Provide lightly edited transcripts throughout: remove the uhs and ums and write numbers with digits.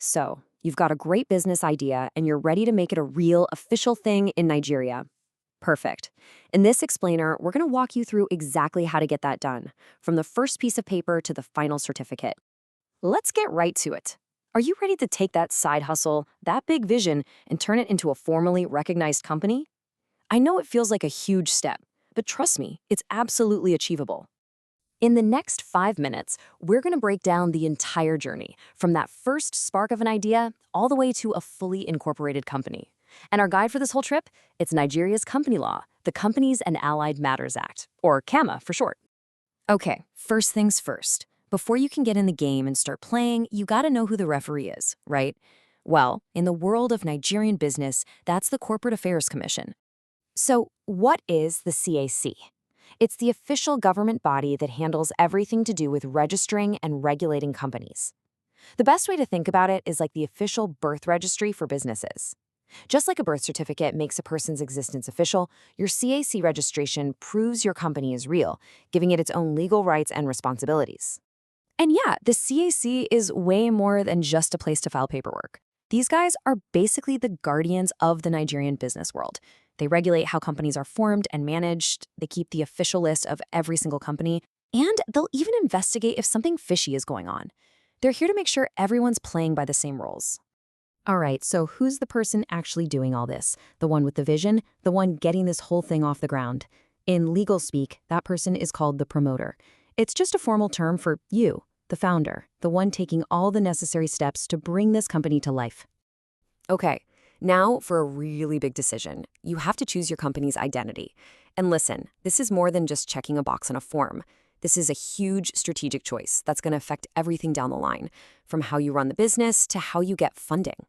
So, you've got a great business idea and you're ready to make it a real, official thing in Nigeria. Perfect. In this explainer, we're going to walk you through exactly how to get that done, from the first piece of paper to the final certificate. Let's get right to it. Are you ready to take that side hustle, that big vision, and turn it into a formally recognized company? I know it feels like a huge step, but trust me, it's absolutely achievable. In the next 5 minutes, we're going to break down the entire journey, from that first spark of an idea all the way to a fully incorporated company. And our guide for this whole trip? It's Nigeria's company law, the Companies and Allied Matters Act, or CAMA for short. Okay, first things first. Before you can get in the game and start playing, you gotta know who the referee is, right? Well, in the world of Nigerian business, that's the Corporate Affairs Commission. So, what is the CAC? It's the official government body that handles everything to do with registering and regulating companies. The best way to think about it is like the official birth registry for businesses. Just like a birth certificate makes a person's existence official, your CAC registration proves your company is real, giving it its own legal rights and responsibilities. And yeah, the CAC is way more than just a place to file paperwork. These guys are basically the guardians of the Nigerian business world. They regulate how companies are formed and managed, they keep the official list of every single company, and they'll even investigate if something fishy is going on. They're here to make sure everyone's playing by the same rules. All right, so who's the person actually doing all this? The one with the vision? The one getting this whole thing off the ground? In legal speak, that person is called the promoter. It's just a formal term for you, the founder, the one taking all the necessary steps to bring this company to life. Okay, now for a really big decision. You have to choose your company's identity. And listen, this is more than just checking a box on a form. This is a huge strategic choice that's going to affect everything down the line, from how you run the business to how you get funding.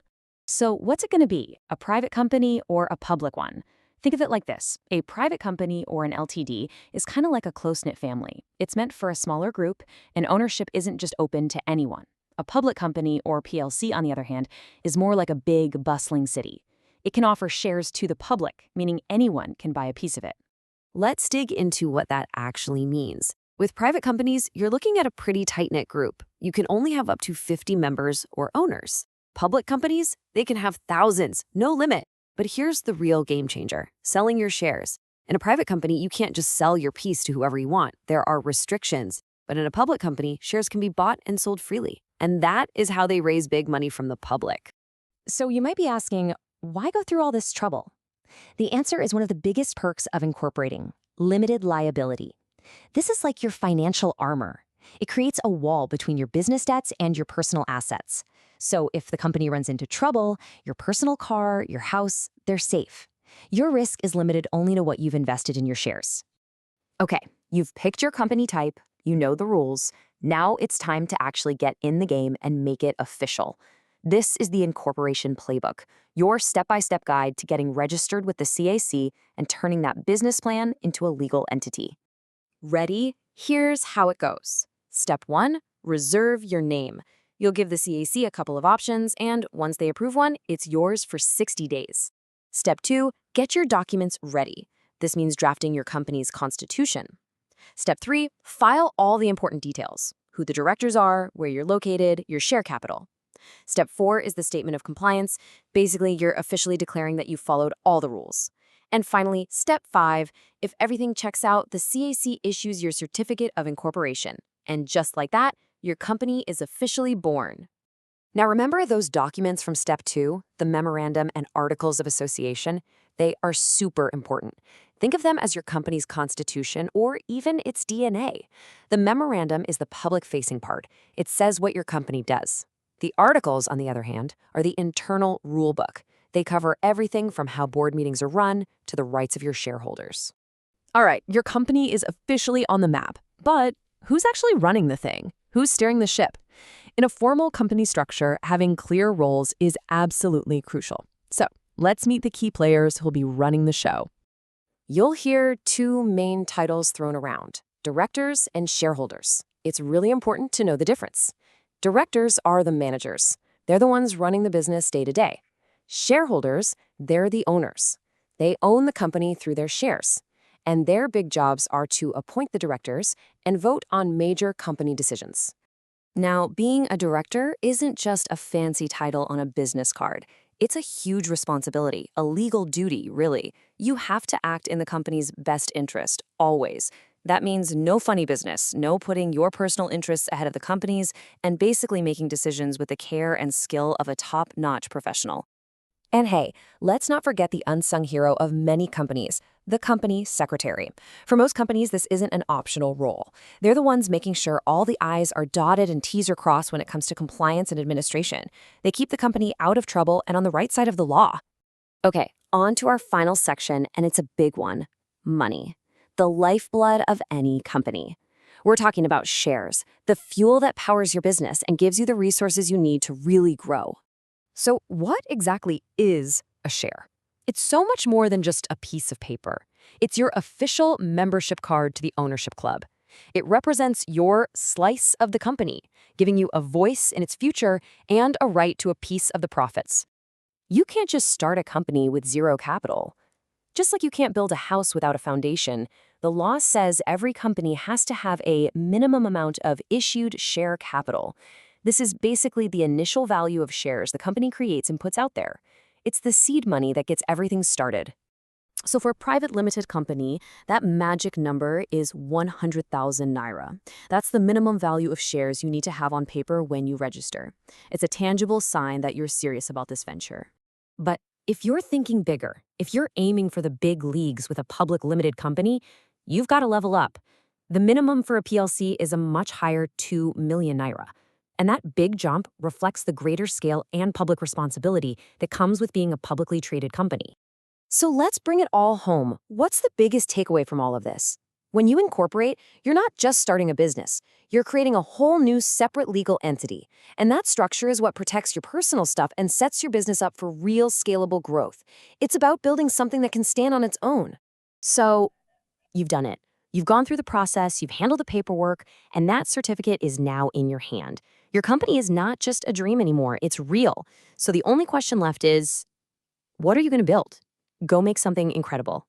So what's it going to be, a private company or a public one? Think of it like this. A private company or an LTD is kind of like a close-knit family. It's meant for a smaller group, and ownership isn't just open to anyone. A public company or PLC, on the other hand, is more like a big, bustling city. It can offer shares to the public, meaning anyone can buy a piece of it. Let's dig into what that actually means. With private companies, you're looking at a pretty tight-knit group. You can only have up to 50 members or owners. Public companies, they can have thousands, no limit. But here's the real game changer, selling your shares. In a private company, you can't just sell your piece to whoever you want. There are restrictions. But in a public company, shares can be bought and sold freely. And that is how they raise big money from the public. So you might be asking, why go through all this trouble? The answer is one of the biggest perks of incorporating: limited liability. This is like your financial armor. It creates a wall between your business debts and your personal assets. So if the company runs into trouble, your personal car, your house, they're safe. Your risk is limited only to what you've invested in your shares. Okay, you've picked your company type, you know the rules. Now it's time to actually get in the game and make it official. This is the incorporation playbook, your step-by-step guide to getting registered with the CAC and turning that business plan into a legal entity. Ready? Here's how it goes. Step 1, reserve your name. You'll give the CAC a couple of options, and once they approve one, it's yours for 60 days. Step 2, get your documents ready. This means drafting your company's constitution. Step 3, file all the important details: who the directors are, where you're located, your share capital. Step 4 is the statement of compliance. Basically, you're officially declaring that you followed all the rules. And finally, Step 5, if everything checks out, the CAC issues your certificate of incorporation. And just like that, your company is officially born. Now remember those documents from Step 2, the memorandum and articles of association? They are super important. Think of them as your company's constitution or even its DNA. The memorandum is the public-facing part. It says what your company does. The articles, on the other hand, are the internal rule book. They cover everything from how board meetings are run to the rights of your shareholders. All right, your company is officially on the map, but who's actually running the thing? Who's steering the ship? In a formal company structure, having clear roles is absolutely crucial. So let's meet the key players who'll be running the show. You'll hear two main titles thrown around: directors and shareholders. It's really important to know the difference. Directors are the managers. They're the ones running the business day to day. Shareholders, they're the owners. They own the company through their shares. And their big jobs are to appoint the directors and vote on major company decisions. Now, being a director isn't just a fancy title on a business card. It's a huge responsibility, a legal duty, really. You have to act in the company's best interest, always. That means no funny business, no putting your personal interests ahead of the company's, and basically making decisions with the care and skill of a top-notch professional. And hey, let's not forget the unsung hero of many companies, the company secretary. For most companies, this isn't an optional role. They're the ones making sure all the I's are dotted and T's are crossed when it comes to compliance and administration. They keep the company out of trouble and on the right side of the law. Okay, on to our final section, and it's a big one: money, the lifeblood of any company. We're talking about shares, the fuel that powers your business and gives you the resources you need to really grow. So, what exactly is a share? It's so much more than just a piece of paper. It's your official membership card to the ownership club. It represents your slice of the company, giving you a voice in its future and a right to a piece of the profits. You can't just start a company with zero capital. Just like you can't build a house without a foundation, the law says every company has to have a minimum amount of issued share capital. This is basically the initial value of shares the company creates and puts out there. It's the seed money that gets everything started. So for a private limited company, that magic number is 100,000 naira. That's the minimum value of shares you need to have on paper when you register. It's a tangible sign that you're serious about this venture. But if you're thinking bigger, if you're aiming for the big leagues with a public limited company, you've got to level up. The minimum for a PLC is a much higher 2 million naira. And that big jump reflects the greater scale and public responsibility that comes with being a publicly traded company. So let's bring it all home. What's the biggest takeaway from all of this? When you incorporate, you're not just starting a business. You're creating a whole new separate legal entity. And that structure is what protects your personal stuff and sets your business up for real scalable growth. It's about building something that can stand on its own. So you've done it. You've gone through the process, you've handled the paperwork, and that certificate is now in your hand. Your company is not just a dream anymore, it's real. So the only question left is, what are you going to build? Go make something incredible.